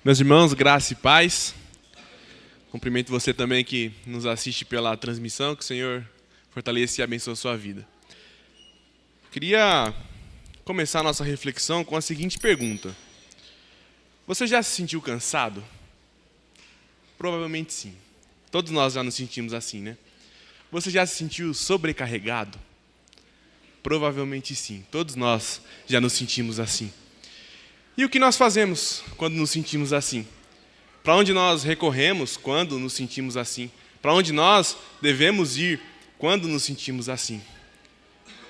Meus irmãos, graça e paz. Cumprimento você também que nos assiste pela transmissão, que o Senhor fortaleça e abençoe a sua vida. Queria começar a nossa reflexão com a seguinte pergunta. Você já se sentiu cansado? Provavelmente sim. Todos nós já nos sentimos assim, né? Você já se sentiu sobrecarregado? Provavelmente sim. Todos nós já nos sentimos assim. E o que nós fazemos quando nos sentimos assim? Para onde nós recorremos quando nos sentimos assim? Para onde nós devemos ir quando nos sentimos assim?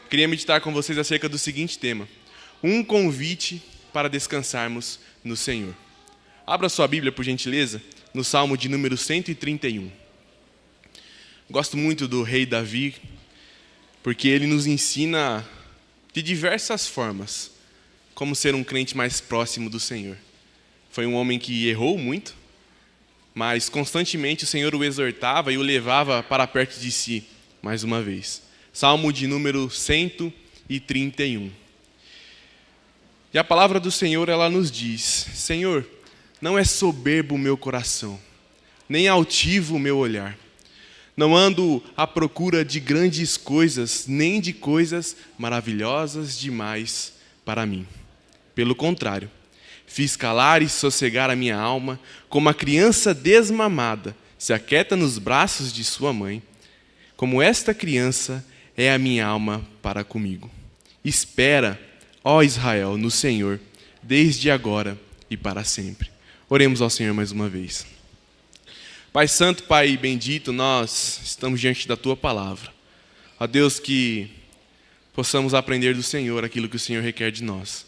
Queria meditar com vocês acerca do seguinte tema: um convite para descansarmos no Senhor. Abra sua Bíblia, por gentileza, no Salmo de número 131. Gosto muito do rei Davi, porque ele nos ensina de diversas formas como ser um crente mais próximo do Senhor. Foi um homem que errou muito, mas constantemente o Senhor o exortava e o levava para perto de si, mais uma vez. Salmo de número 131. E a palavra do Senhor, ela nos diz: Senhor, não é soberbo o meu coração, nem altivo o meu olhar. Não ando à procura de grandes coisas, nem de coisas maravilhosas demais para mim. Pelo contrário, fiz calar e sossegar a minha alma, como a criança desmamada se aquieta nos braços de sua mãe. Como esta criança é a minha alma para comigo. Espera, ó Israel, no Senhor, desde agora e para sempre. Oremos ao Senhor mais uma vez. Pai Santo, Pai bendito, nós estamos diante da Tua palavra. Ó Deus, que possamos aprender do Senhor aquilo que o Senhor requer de nós.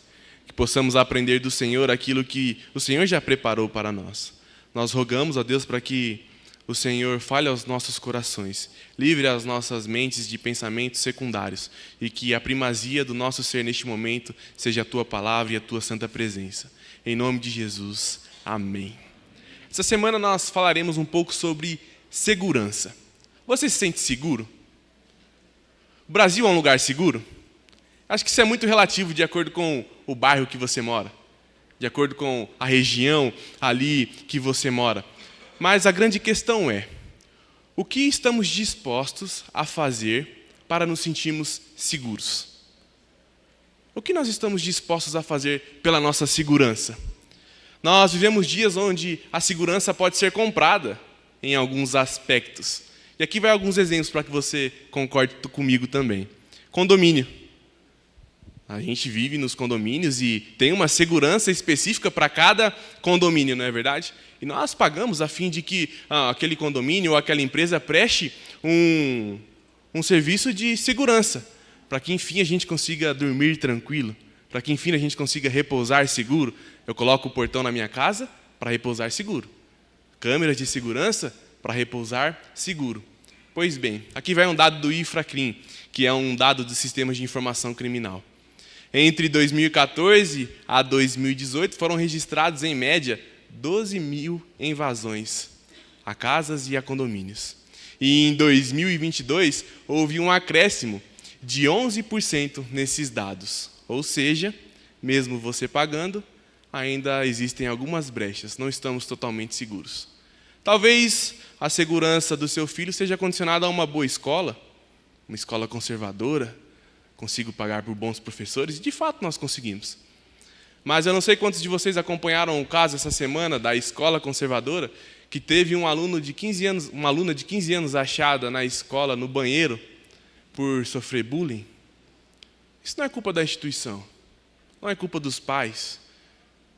Que possamos aprender do Senhor aquilo que o Senhor já preparou para nós. Nós rogamos a Deus para que o Senhor fale aos nossos corações, livre as nossas mentes de pensamentos secundários e que a primazia do nosso ser neste momento seja a Tua palavra e a Tua santa presença. Em nome de Jesus, amém. Essa semana nós falaremos um pouco sobre segurança. Você se sente seguro? O Brasil é um lugar seguro? Acho que isso é muito relativo de acordo com o bairro que você mora, de acordo com a região ali que você mora. Mas a grande questão é: o que estamos dispostos a fazer para nos sentirmos seguros? O que nós estamos dispostos a fazer pela nossa segurança? Nós vivemos dias onde a segurança pode ser comprada em alguns aspectos. E aqui vai alguns exemplos para que você concorde comigo também. Condomínio. A gente vive nos condomínios e tem uma segurança específica para cada condomínio, não é verdade? E nós pagamos a fim de que aquele condomínio ou aquela empresa preste um serviço de segurança, para que enfim a gente consiga dormir tranquilo, para que enfim a gente consiga repousar seguro. Eu coloco o portão na minha casa para repousar seguro. Câmeras de segurança para repousar seguro. Pois bem, aqui vai um dado do Infracrim, que é um dado dos sistemas de informação criminal. Entre 2014 a 2018 foram registrados, em média, 12 mil invasões a casas e a condomínios. E em 2022 houve um acréscimo de 11% nesses dados. Ou seja, mesmo você pagando, ainda existem algumas brechas, não estamos totalmente seguros. Talvez a segurança do seu filho seja condicionada a uma boa escola, uma escola conservadora, consigo pagar por bons professores, e de fato nós conseguimos. Mas eu não sei quantos de vocês acompanharam o caso essa semana da escola conservadora, que teve uma aluna de 15 anos achada na escola, no banheiro, por sofrer bullying. Isso não é culpa da instituição, não é culpa dos pais,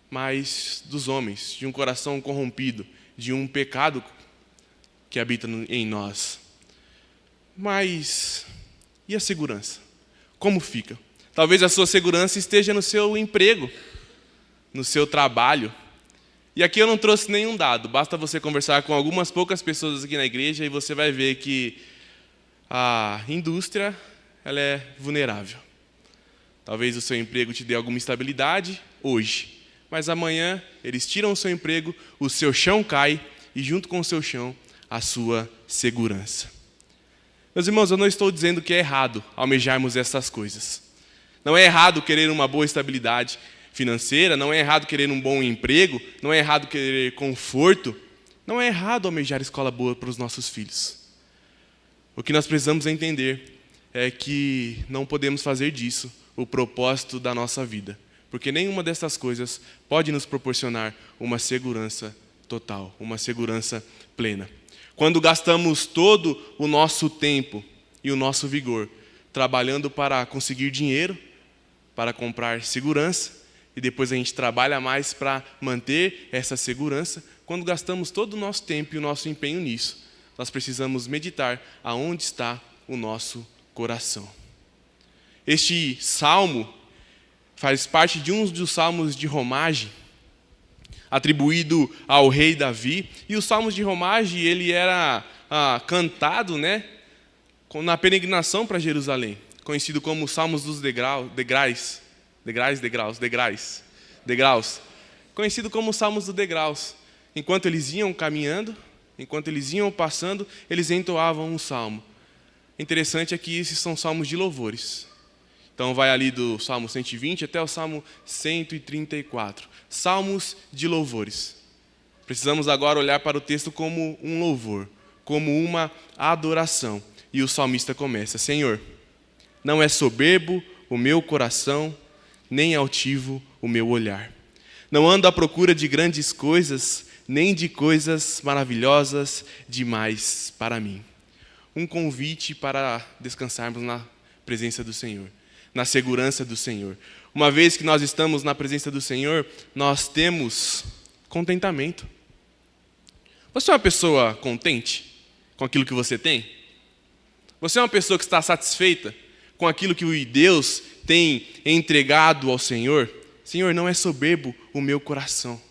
mas dos homens, de um coração corrompido, de um pecado que habita em nós. Mas e a segurança? Como fica? Talvez a sua segurança esteja no seu emprego, no seu trabalho. E aqui eu não trouxe nenhum dado, basta você conversar com algumas poucas pessoas aqui na igreja e você vai ver que a indústria ela é vulnerável. Talvez o seu emprego te dê alguma estabilidade hoje, mas amanhã eles tiram o seu emprego, o seu chão cai e junto com o seu chão a sua segurança. Meus irmãos, eu não estou dizendo que é errado almejarmos essas coisas. Não é errado querer uma boa estabilidade, financeira, não é errado querer um bom emprego, não é errado querer conforto, não é errado almejar escola boa para os nossos filhos. O que nós precisamos entender é que não podemos fazer disso o propósito da nossa vida, porque nenhuma dessas coisas pode nos proporcionar uma segurança total, uma segurança plena. Quando gastamos todo o nosso tempo e o nosso vigor trabalhando para conseguir dinheiro, para comprar segurança, e depois a gente trabalha mais para manter essa segurança, quando gastamos todo o nosso tempo e o nosso empenho nisso, nós precisamos meditar aonde está o nosso coração. Este salmo faz parte de um dos salmos de romagem, atribuído ao rei Davi, e os salmos de romagem ele era cantado, na peregrinação para Jerusalém, conhecido como salmos dos degraus, conhecido como salmos dos degraus. Enquanto eles iam caminhando, enquanto eles iam passando, eles entoavam um salmo. Interessante é que esses são salmos de louvores. Então vai ali do Salmo 120 até o Salmo 134. Salmos de louvores. Precisamos agora olhar para o texto como um louvor, como uma adoração. E o salmista começa: Senhor, não é soberbo o meu coração, nem altivo o meu olhar. Não ando à procura de grandes coisas, nem de coisas maravilhosas demais para mim. Um convite para descansarmos na presença do Senhor, na segurança do Senhor. Uma vez que nós estamos na presença do Senhor, nós temos contentamento. Você é uma pessoa contente com aquilo que você tem? Você é uma pessoa que está satisfeita com aquilo que Deus tem entregado ao Senhor? Senhor, não é soberbo o meu coração.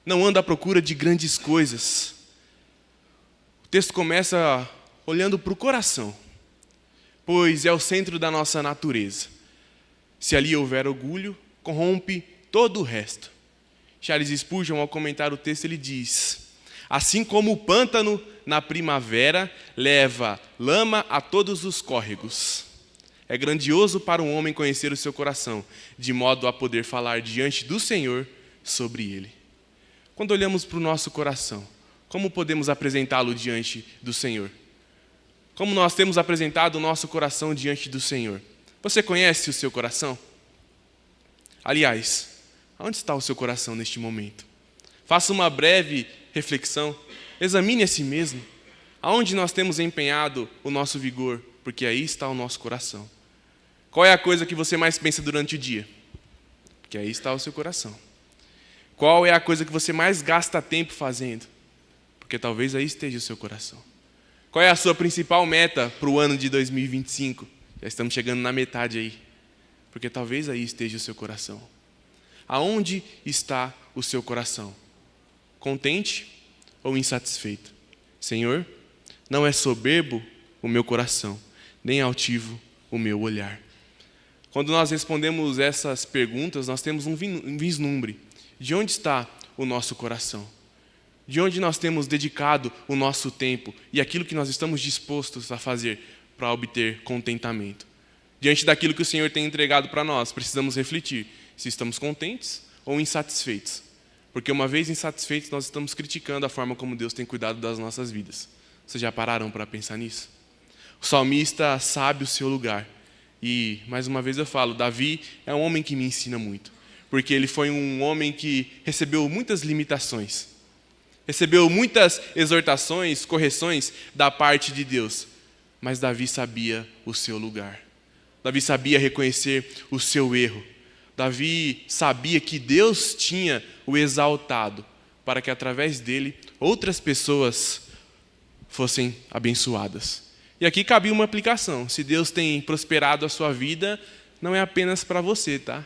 Não ando à procura de grandes coisas. O texto começa olhando para o coração, pois é o centro da nossa natureza. Se ali houver orgulho, corrompe todo o resto. Charles Spurgeon, ao comentar o texto, ele diz: assim como o pântano na primavera leva lama a todos os córregos, é grandioso para um homem conhecer o seu coração, de modo a poder falar diante do Senhor sobre ele. Quando olhamos para o nosso coração, como podemos apresentá-lo diante do Senhor? Como nós temos apresentado o nosso coração diante do Senhor? Você conhece o seu coração? Aliás, onde está o seu coração neste momento? Faça uma breve reflexão, examine a si mesmo. Aonde nós temos empenhado o nosso vigor? Porque aí está o nosso coração. Qual é a coisa que você mais pensa durante o dia? Porque aí está o seu coração. Qual é a coisa que você mais gasta tempo fazendo? Porque talvez aí esteja o seu coração. Qual é a sua principal meta para o ano de 2025? Já estamos chegando na metade aí. Porque talvez aí esteja o seu coração. Aonde está o seu coração? Contente ou insatisfeito? Senhor, não é soberbo o meu coração, nem altivo o meu olhar. Quando nós respondemos essas perguntas, nós temos um vislumbre de onde está o nosso coração. De onde nós temos dedicado o nosso tempo e aquilo que nós estamos dispostos a fazer para obter contentamento. Diante daquilo que o Senhor tem entregado para nós, precisamos refletir se estamos contentes ou insatisfeitos. Porque uma vez insatisfeitos, nós estamos criticando a forma como Deus tem cuidado das nossas vidas. Vocês já pararam para pensar nisso? O salmista sabe o seu lugar. E, mais uma vez eu falo, Davi é um homem que me ensina muito. Porque ele foi um homem que recebeu muitas limitações. Recebeu muitas exortações, correções da parte de Deus. Mas Davi sabia o seu lugar. Davi sabia reconhecer o seu erro. Davi sabia que Deus tinha o exaltado para que através dele outras pessoas fossem abençoadas. E aqui cabia uma aplicação. Se Deus tem prosperado a sua vida, não é apenas para você, tá?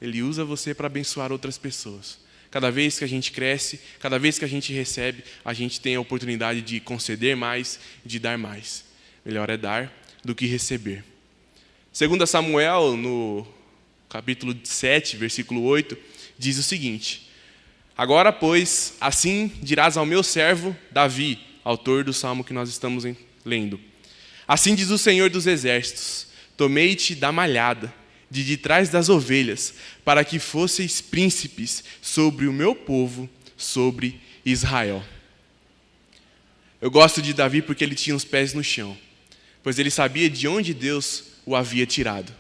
Ele usa você para abençoar outras pessoas. Cada vez que a gente cresce, cada vez que a gente recebe, a gente tem a oportunidade de conceder mais, de dar mais. Melhor é dar do que receber. 2 Samuel, no capítulo 7, versículo 8, diz o seguinte: agora, pois, assim dirás ao meu servo Davi, autor do salmo que nós estamos lendo. Assim diz o Senhor dos Exércitos: tomei-te da malhada, de trás das ovelhas, para que fosseis príncipes sobre o meu povo, sobre Israel. Eu gosto de Davi porque ele tinha os pés no chão, pois ele sabia de onde Deus o havia tirado,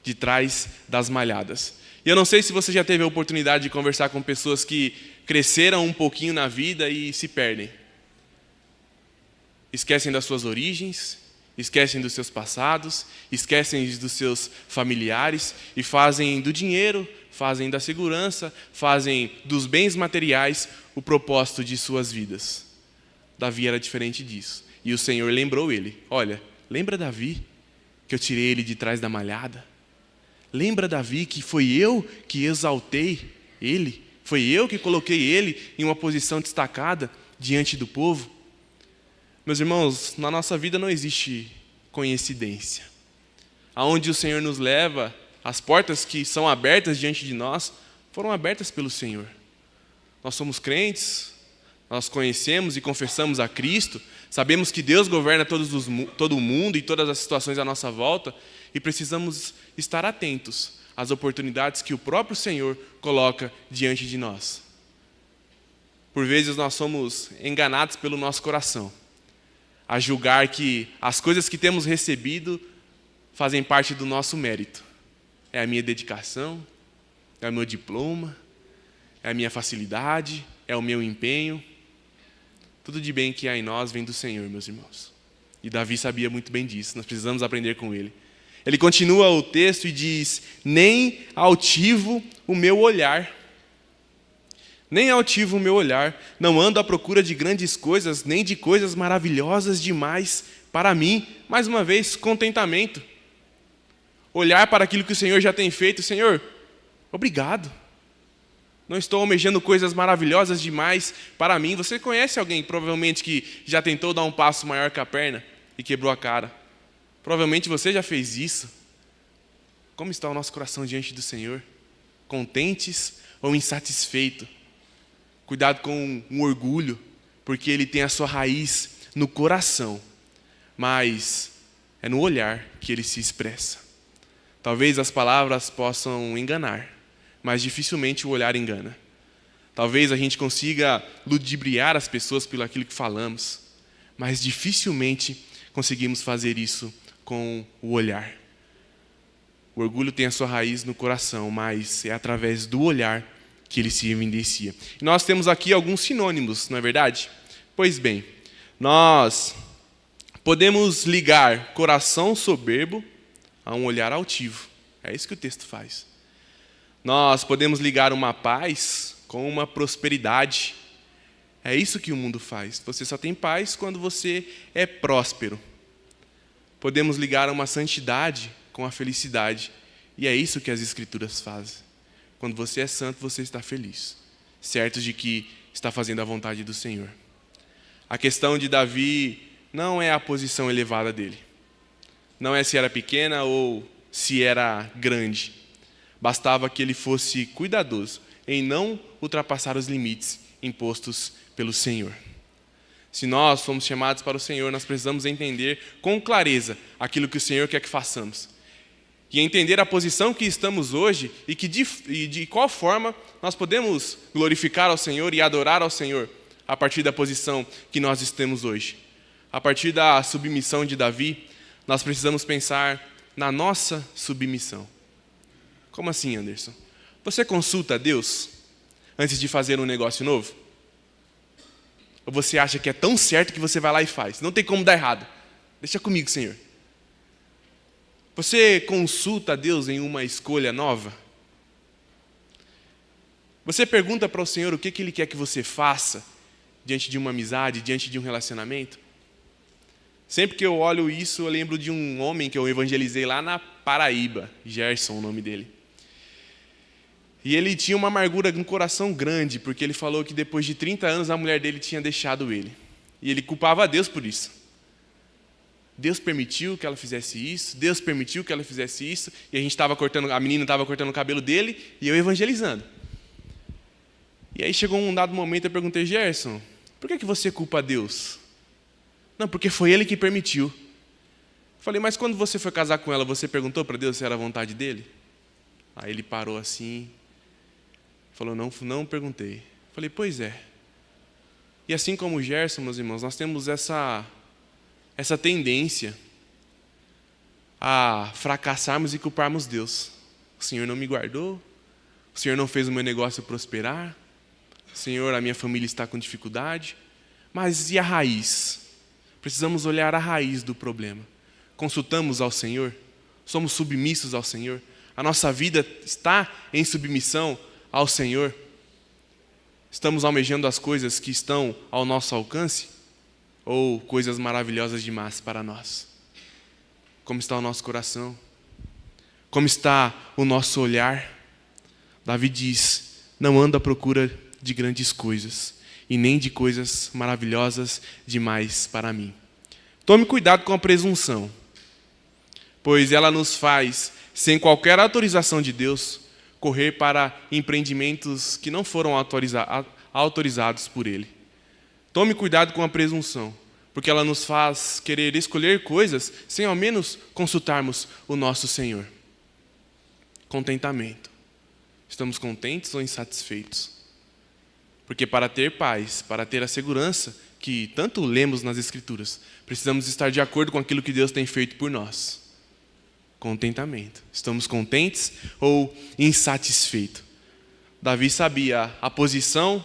de trás das malhadas. E eu não sei se você já teve a oportunidade de conversar com pessoas que cresceram um pouquinho na vida e se perdem. Esquecem das suas origens, esquecem dos seus passados, esquecem dos seus familiares e fazem do dinheiro, fazem da segurança, fazem dos bens materiais o propósito de suas vidas. Davi era diferente disso. E o Senhor lembrou ele. Olha, lembra Davi que eu tirei ele de trás da malhada? Lembra Davi que foi eu que exaltei ele? Foi eu que coloquei ele em uma posição destacada diante do povo? Meus irmãos, na nossa vida não existe coincidência. Aonde o Senhor nos leva, as portas que são abertas diante de nós, foram abertas pelo Senhor. Nós somos crentes, nós conhecemos e confessamos a Cristo, sabemos que Deus governa todo o mundo e todas as situações à nossa volta, e precisamos estar atentos às oportunidades que o próprio Senhor coloca diante de nós. Por vezes nós somos enganados pelo nosso coração, a julgar que as coisas que temos recebido fazem parte do nosso mérito. É a minha dedicação, é o meu diploma, é a minha facilidade, é o meu empenho. Tudo de bem que há em nós vem do Senhor, meus irmãos. E Davi sabia muito bem disso, nós precisamos aprender com ele. Ele continua o texto e diz: nem altivo o meu olhar. Nem altivo o meu olhar, não ando à procura de grandes coisas, nem de coisas maravilhosas demais para mim. Mais uma vez, contentamento. Olhar para aquilo que o Senhor já tem feito. Senhor, obrigado. Não estou almejando coisas maravilhosas demais para mim. Você conhece alguém, provavelmente, que já tentou dar um passo maior que a perna e quebrou a cara? Provavelmente você já fez isso. Como está o nosso coração diante do Senhor? Contentes ou insatisfeitos? Cuidado com um orgulho, porque ele tem a sua raiz no coração, mas é no olhar que ele se expressa. Talvez as palavras possam enganar, mas dificilmente o olhar engana. Talvez a gente consiga ludibriar as pessoas pelo aquilo que falamos, mas dificilmente conseguimos fazer isso com o olhar. O orgulho tem a sua raiz no coração, mas é através do olhar que ele se evidencia. E nós temos aqui alguns sinônimos, não é verdade? Pois bem, nós podemos ligar coração soberbo a um olhar altivo. É isso que o texto faz. Nós podemos ligar uma paz com uma prosperidade. É isso que o mundo faz. Você só tem paz quando você é próspero. Podemos ligar uma santidade com a felicidade. E é isso que as Escrituras fazem. Quando você é santo, você está feliz, certo de que está fazendo a vontade do Senhor. A questão de Davi não é a posição elevada dele. Não é se era pequena ou se era grande. Bastava que ele fosse cuidadoso em não ultrapassar os limites impostos pelo Senhor. Se nós somos chamados para o Senhor, nós precisamos entender com clareza aquilo que o Senhor quer que façamos. E entender a posição que estamos hoje e de qual forma nós podemos glorificar ao Senhor e adorar ao Senhor a partir da posição que nós estamos hoje. A partir da submissão de Davi, nós precisamos pensar na nossa submissão. Como assim, Anderson? Você consulta a Deus antes de fazer um negócio novo? Ou você acha que é tão certo que você vai lá e faz? Não tem como dar errado. Deixa comigo, Senhor. Você consulta a Deus em uma escolha nova? Você pergunta para o Senhor o que Ele quer que você faça diante de uma amizade, diante de um relacionamento? Sempre que eu olho isso, eu lembro de um homem que eu evangelizei lá na Paraíba, Gerson, o nome dele. E ele tinha uma amargura no coração grande, porque ele falou que depois de 30 anos a mulher dele tinha deixado ele. E ele culpava a Deus por isso. Deus permitiu que ela fizesse isso, Deus permitiu que ela fizesse isso, e a menina estava cortando o cabelo dele, e eu evangelizando. E aí chegou um dado momento, eu perguntei: Gerson, por que você culpa a Deus? Não, porque foi Ele que permitiu. Falei: mas quando você foi casar com ela, você perguntou para Deus se era a vontade dele? Aí ele parou assim, falou, não perguntei. Falei, pois é. E assim como o Gerson, meus irmãos, nós temos essa tendência a fracassarmos e culparmos Deus. O Senhor não me guardou, o Senhor não fez o meu negócio prosperar, Senhor, a minha família está com dificuldade. Mas e a raiz? Precisamos olhar a raiz do problema. Consultamos ao Senhor? Somos submissos ao Senhor? A nossa vida está em submissão ao Senhor? Estamos almejando as coisas que estão ao nosso alcance? Ou coisas maravilhosas demais para nós? Como está o nosso coração? Como está o nosso olhar? Davi diz, não ando à procura de grandes coisas, e nem de coisas maravilhosas demais para mim. Tome cuidado com a presunção, pois ela nos faz, sem qualquer autorização de Deus, correr para empreendimentos que não foram autorizados por Ele. Tome cuidado com a presunção, porque ela nos faz querer escolher coisas sem ao menos consultarmos o nosso Senhor. Contentamento. Estamos contentes ou insatisfeitos? Porque para ter paz, para ter a segurança que tanto lemos nas Escrituras, precisamos estar de acordo com aquilo que Deus tem feito por nós. Contentamento. Estamos contentes ou insatisfeitos? Davi sabia a posição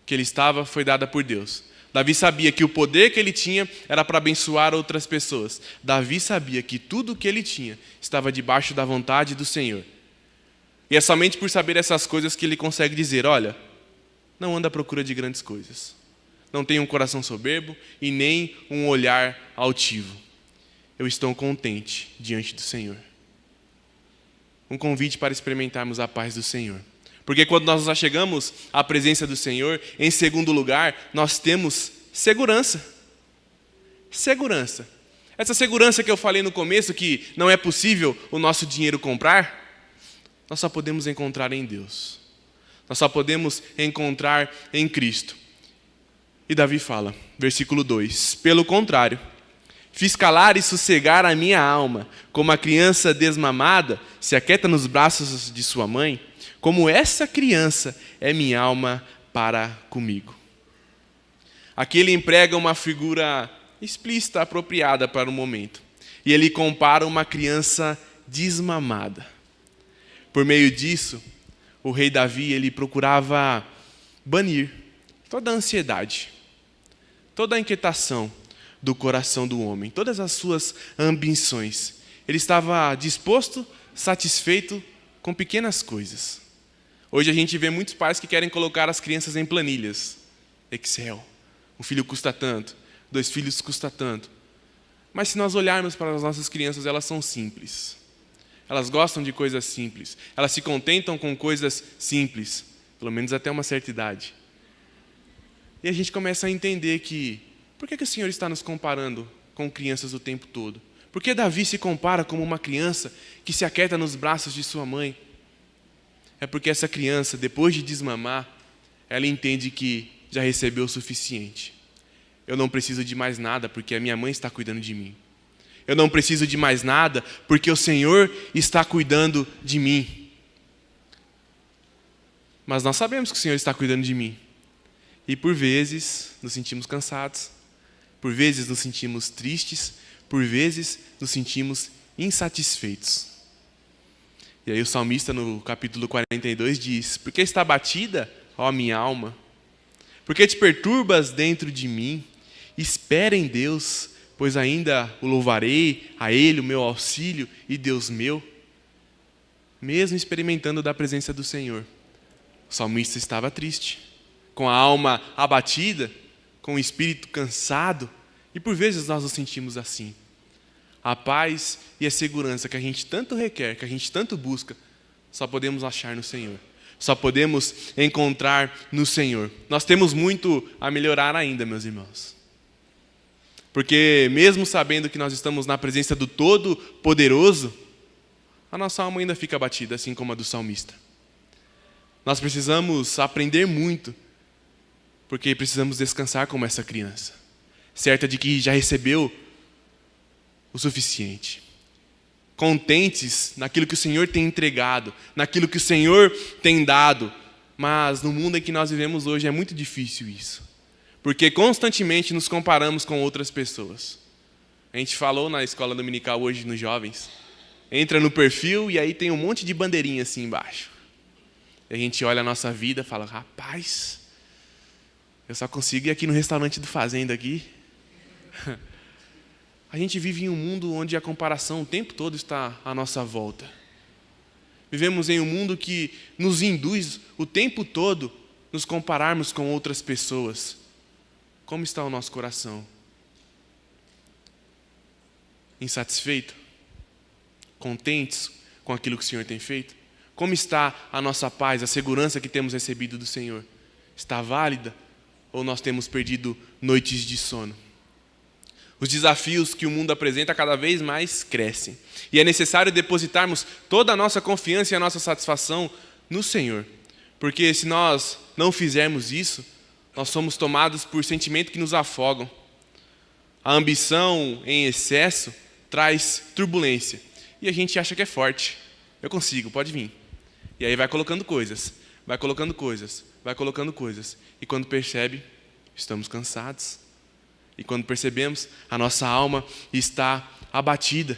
que ele estava foi dada por Deus. Davi sabia que o poder que ele tinha era para abençoar outras pessoas. Davi sabia que tudo o que ele tinha estava debaixo da vontade do Senhor. E é somente por saber essas coisas que ele consegue dizer, olha, não anda à procura de grandes coisas. Não tenho um coração soberbo e nem um olhar altivo. Eu estou contente diante do Senhor. Um convite para experimentarmos a paz do Senhor. Porque quando nós nos chegamos à presença do Senhor, em segundo lugar, nós temos segurança. Segurança. Essa segurança que eu falei no começo, que não é possível o nosso dinheiro comprar, nós só podemos encontrar em Deus. Nós só podemos encontrar em Cristo. E Davi fala, versículo 2, pelo contrário, fiz calar e sossegar a minha alma, como a criança desmamada se aquieta nos braços de sua mãe, como essa criança é minha alma para comigo. Aqui ele emprega uma figura explícita, apropriada para o momento. E ele compara uma criança desmamada. Por meio disso, o rei Davi ele procurava banir toda a ansiedade, toda a inquietação do coração do homem, todas as suas ambições. Ele estava disposto, satisfeito com pequenas coisas. Hoje a gente vê muitos pais que querem colocar as crianças em planilhas. Excel, um filho custa tanto, 2 filhos custa tanto. Mas se nós olharmos para as nossas crianças, elas são simples. Elas gostam de coisas simples. Elas se contentam com coisas simples, pelo menos até uma certa idade. E a gente começa a entender que, por que o Senhor está nos comparando com crianças o tempo todo? Por que Davi se compara como uma criança que se aquieta nos braços de sua mãe? É porque essa criança, depois de desmamar, ela entende que já recebeu o suficiente. Eu não preciso de mais nada porque a minha mãe está cuidando de mim. Eu não preciso de mais nada porque o Senhor está cuidando de mim. Mas nós sabemos que o Senhor está cuidando de mim. E por vezes nos sentimos cansados, por vezes nos sentimos tristes, por vezes nos sentimos insatisfeitos. E aí o salmista no capítulo 42 diz, por que está abatida, ó minha alma? Por que te perturbas dentro de mim? Espera em Deus, pois ainda o louvarei, a Ele o meu auxílio e Deus meu. Mesmo experimentando da presença do Senhor, o salmista estava triste, com a alma abatida, com o espírito cansado, e por vezes nós nos sentimos assim. A paz e a segurança que a gente tanto requer, que a gente tanto busca, só podemos achar no Senhor. Só podemos encontrar no Senhor. Nós temos muito a melhorar ainda, meus irmãos. Porque mesmo sabendo que nós estamos na presença do Todo-Poderoso, a nossa alma ainda fica abatida, assim como a do salmista. Nós precisamos aprender muito, porque precisamos descansar como essa criança, certa de que já recebeu o suficiente. contentes naquilo que o Senhor tem entregado, naquilo que o Senhor tem dado. Mas no mundo em que nós vivemos hoje é muito difícil isso, porque constantemente nos comparamos com outras pessoas. A gente falou na escola dominical hoje nos jovens, entra no perfil e aí tem um monte de bandeirinha assim embaixo. E a gente olha a nossa vida e fala, rapaz, eu só consigo ir aqui no restaurante do Fazenda aqui. A gente vive em um mundo onde a comparação o tempo todo está à nossa volta. Vivemos em um mundo que nos induz o tempo todo nos compararmos com outras pessoas. Como está o nosso coração? Insatisfeito? Contentes com aquilo que o Senhor tem feito? Como está a nossa paz, a segurança que temos recebido do Senhor? Está válida? Ou nós temos perdido noites de sono? Os desafios que o mundo apresenta cada vez mais crescem. E é necessário depositarmos toda a nossa confiança e a nossa satisfação no Senhor. Porque se nós não fizermos isso, nós somos tomados por sentimentos que nos afogam. A ambição em excesso traz turbulência. E a gente acha que é forte. Eu consigo, pode vir. E aí vai colocando coisas, vai colocando coisas, vai colocando coisas. E quando percebe, estamos cansados. E quando percebemos, a nossa alma está abatida.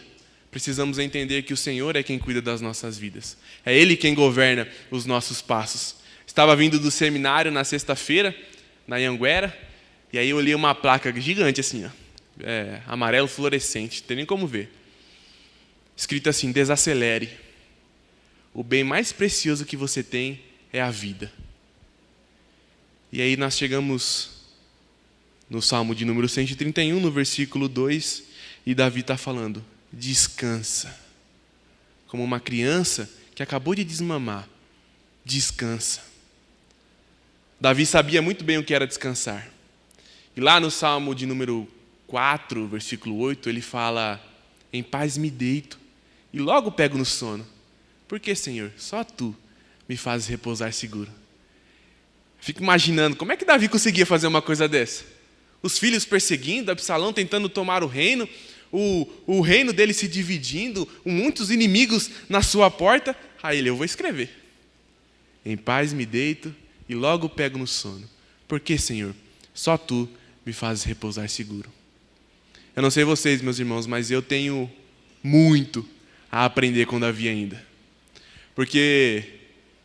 Precisamos entender que o Senhor é quem cuida das nossas vidas. É Ele quem governa os nossos passos. Estava vindo do seminário na sexta-feira, na Anhanguera, e aí eu olhei uma placa gigante assim, ó, amarelo fluorescente, não tem nem como ver. Escrito assim, desacelere. O bem mais precioso que você tem é a vida. E aí nós chegamos no Salmo de número 131, no versículo 2, e Davi está falando, descansa. Como uma criança que acabou de desmamar, descansa. Davi sabia muito bem o que era descansar. E lá no Salmo de número 4, versículo 8, ele fala, em paz me deito, e logo pego no sono. Por que, Senhor? Só Tu me fazes repousar seguro. Fico imaginando, como é que Davi conseguia fazer uma coisa dessa? Os filhos perseguindo, Absalão tentando tomar o reino, o reino dele se dividindo, muitos inimigos na sua porta. Aí ele, eu vou escrever. Em paz me deito e logo pego no sono. Por que, Senhor? Só Tu me fazes repousar seguro. Eu não sei vocês, meus irmãos, mas eu tenho muito a aprender com Davi ainda. Porque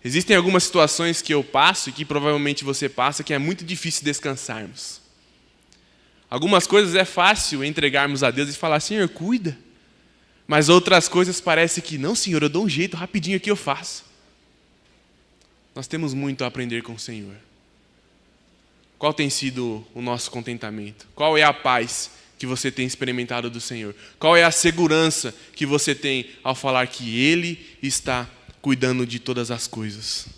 existem algumas situações que eu passo e que provavelmente você passa que é muito difícil descansarmos. Algumas coisas é fácil entregarmos a Deus e falar, Senhor, cuida. Mas outras coisas parece que, não, Senhor, eu dou um jeito, rapidinho aqui eu faço. Nós temos muito a aprender com o Senhor. Qual tem sido o nosso contentamento? Qual é a paz que você tem experimentado do Senhor? Qual é a segurança que você tem ao falar que Ele está cuidando de todas as coisas?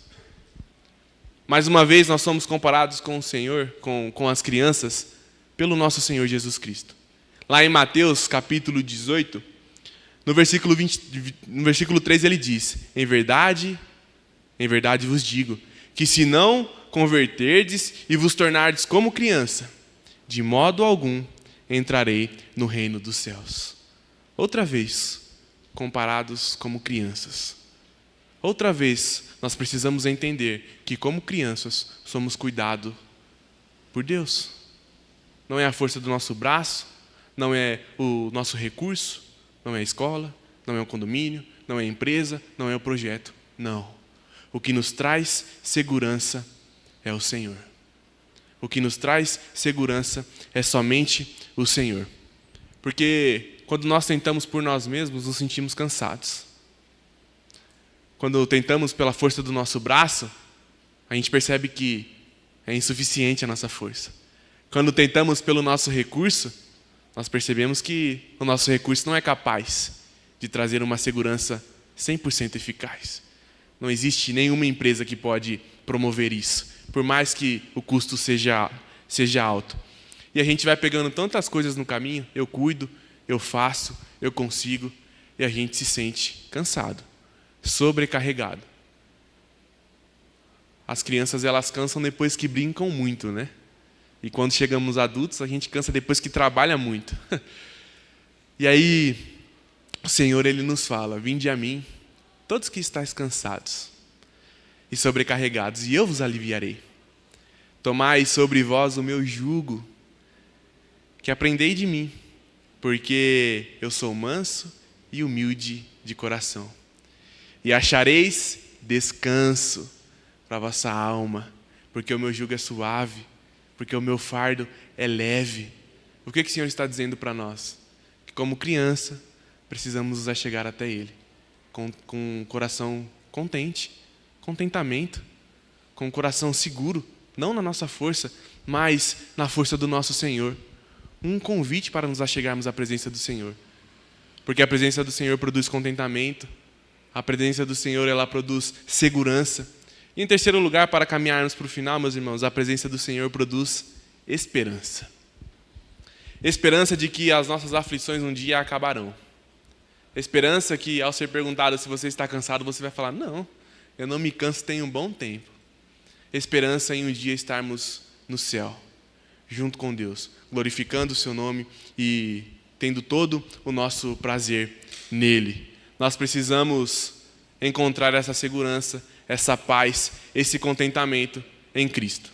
Mais uma vez, nós somos comparados com o Senhor, com as crianças, pelo nosso Senhor Jesus Cristo. Lá em Mateus, capítulo 18, no versículo 3, ele diz, em verdade vos digo, que se não converterdes e vos tornardes como criança, de modo algum entrarei no reino dos céus. Outra vez, comparados como crianças. Outra vez, nós precisamos entender que como crianças somos cuidados por Deus. Não é a força do nosso braço, não é o nosso recurso, não é a escola, não é o condomínio, não é a empresa, não é o projeto. Não. O que nos traz segurança é o Senhor. O que nos traz segurança é somente o Senhor. Porque quando nós tentamos por nós mesmos, nos sentimos cansados. Quando tentamos pela força do nosso braço, a gente percebe que é insuficiente a nossa força. Quando tentamos pelo nosso recurso, nós percebemos que o nosso recurso não é capaz de trazer uma segurança 100% eficaz. Não existe nenhuma empresa que pode promover isso, por mais que o custo seja alto. E a gente vai pegando tantas coisas no caminho, eu cuido, eu faço, eu consigo, e a gente se sente cansado, sobrecarregado. As crianças, elas cansam depois que brincam muito, né? E quando chegamos adultos, a gente cansa depois que trabalha muito. E aí, o Senhor, Ele nos fala: vinde a mim, todos que estáis cansados e sobrecarregados, e eu vos aliviarei. Tomai sobre vós o meu jugo, que aprendei de mim, porque eu sou manso e humilde de coração. E achareis descanso para a vossa alma, porque o meu jugo é suave, porque o meu fardo é leve. O que o Senhor está dizendo para nós? Que como criança, precisamos nos achegar até Ele, com um coração contente, contentamento, com um coração seguro, não na nossa força, mas na força do nosso Senhor. Um convite para nos achegarmos à presença do Senhor. Porque a presença do Senhor produz contentamento, a presença do Senhor, ela produz segurança. E em terceiro lugar, para caminharmos para o final, meus irmãos, a presença do Senhor produz esperança. Esperança de que as nossas aflições um dia acabarão. Esperança que, ao ser perguntado se você está cansado, você vai falar: não, eu não me canso, tenho um bom tempo. Esperança em um dia estarmos no céu, junto com Deus, glorificando o seu nome e tendo todo o nosso prazer nele. Nós precisamos encontrar essa segurança, essa paz, esse contentamento em Cristo.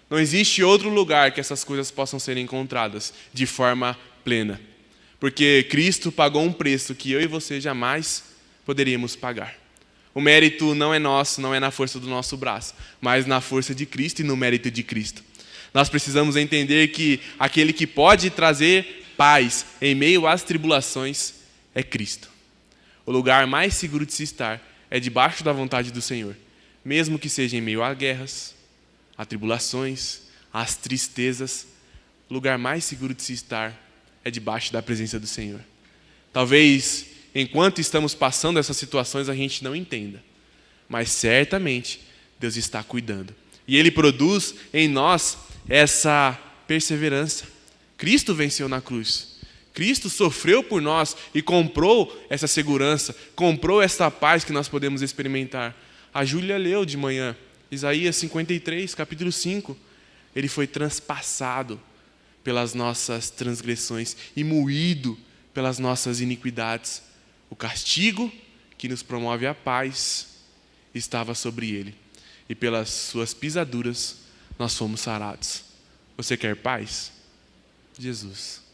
Não existe outro lugar que essas coisas possam ser encontradas de forma plena. Porque Cristo pagou um preço que eu e você jamais poderíamos pagar. O mérito não é nosso, não é na força do nosso braço, mas na força de Cristo e no mérito de Cristo. Nós precisamos entender que aquele que pode trazer paz em meio às tribulações é Cristo. O lugar mais seguro de se estar é debaixo da vontade do Senhor, mesmo que seja em meio a guerras, a tribulações, às tristezas. O lugar mais seguro de se estar é debaixo da presença do Senhor. Talvez, enquanto estamos passando essas situações, a gente não entenda, mas certamente Deus está cuidando. E Ele produz em nós essa perseverança. Cristo venceu na cruz. Cristo sofreu por nós e comprou essa segurança, comprou essa paz que nós podemos experimentar. A Júlia leu de manhã, Isaías 53, capítulo 5. Ele foi transpassado pelas nossas transgressões e moído pelas nossas iniquidades. O castigo que nos promove a paz estava sobre ele, e pelas suas pisaduras nós fomos sarados. Você quer paz? Jesus.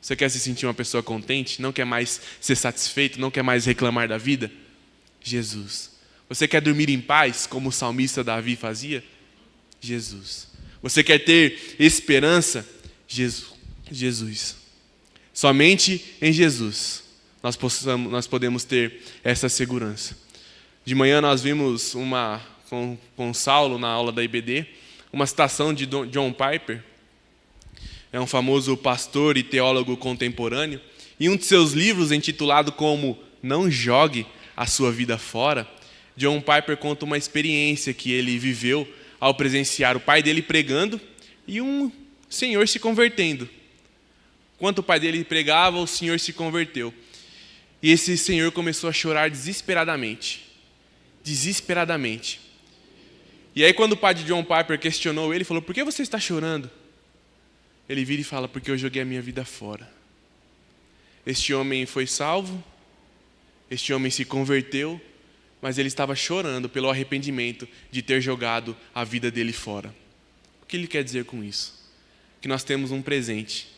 Você quer se sentir uma pessoa contente? Não quer mais ser satisfeito? Não quer mais reclamar da vida? Jesus. Você quer dormir em paz, como o salmista Davi fazia? Jesus. Você quer ter esperança? Jesus. Somente em Jesus nós podemos ter essa segurança. De manhã nós vimos com Saulo na aula da IBD, uma citação de John Piper. É um famoso pastor e teólogo contemporâneo. E um de seus livros, intitulado como Não Jogue a Sua Vida Fora, John Piper conta uma experiência que ele viveu ao presenciar o pai dele pregando e um senhor se convertendo. Enquanto o pai dele pregava, o senhor se converteu. E esse senhor começou a chorar desesperadamente. Desesperadamente. E aí quando o pai de John Piper questionou ele, falou: por que você está chorando? Ele vira e fala: porque eu joguei a minha vida fora. Este homem foi salvo, este homem se converteu, mas ele estava chorando pelo arrependimento de ter jogado a vida dele fora. O que ele quer dizer com isso? Que nós temos um presente.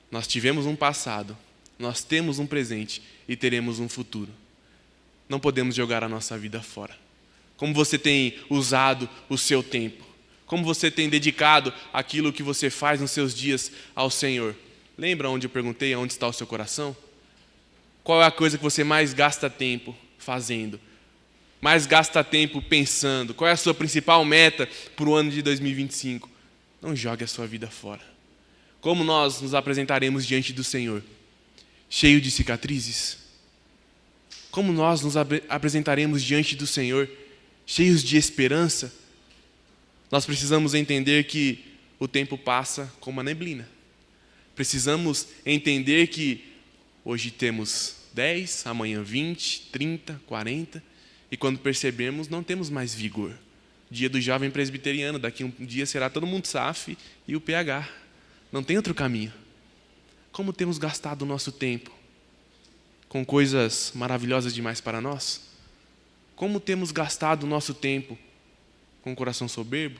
Nós tivemos um passado, nós temos um presente e teremos um futuro. Não podemos jogar a nossa vida fora. Como você tem usado o seu tempo? Como você tem dedicado aquilo que você faz nos seus dias ao Senhor? Lembra onde eu perguntei onde está o seu coração? Qual é a coisa que você mais gasta tempo fazendo? Mais gasta tempo pensando? Qual é a sua principal meta para o ano de 2025? Não jogue a sua vida fora. Como nós nos apresentaremos diante do Senhor? Cheio de cicatrizes? Como nós nos apresentaremos diante do Senhor? Cheios de esperança? Nós precisamos entender que o tempo passa como uma neblina. Precisamos entender que hoje temos 10, amanhã 20, 30, 40, e quando percebemos, não temos mais vigor. Dia do jovem presbiteriano, daqui um dia será todo mundo SAF e o PH. Não tem outro caminho. Como temos gastado o nosso tempo? com coisas maravilhosas demais para nós? Como temos gastado o nosso tempo com um coração soberbo,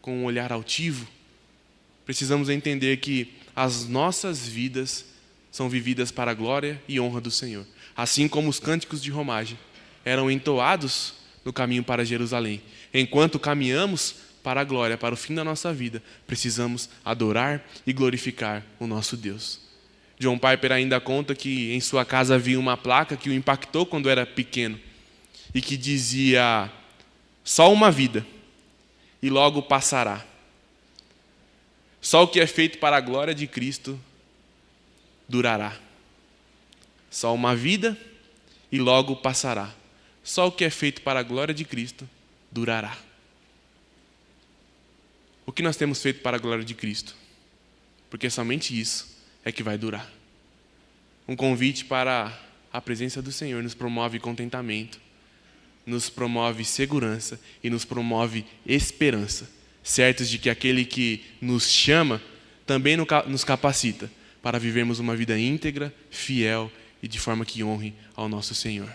com um olhar altivo? Precisamos entender que as nossas vidas são vividas para a glória e honra do Senhor. Assim como os cânticos de romagem eram entoados no caminho para Jerusalém. Enquanto caminhamos para a glória, para o fim da nossa vida, precisamos adorar e glorificar o nosso Deus. John Piper ainda conta que em sua casa havia uma placa que o impactou quando era pequeno e que dizia: só uma vida e logo passará. Só o que é feito para a glória de Cristo durará. Só uma vida e logo passará. Só o que é feito para a glória de Cristo durará. O que nós temos feito para a glória de Cristo? Porque somente isso é que vai durar. Um convite para a presença do Senhor nos promove contentamento, nos promove segurança e nos promove esperança, certos de que aquele que nos chama também nos capacita para vivermos uma vida íntegra, fiel e de forma que honre ao nosso Senhor.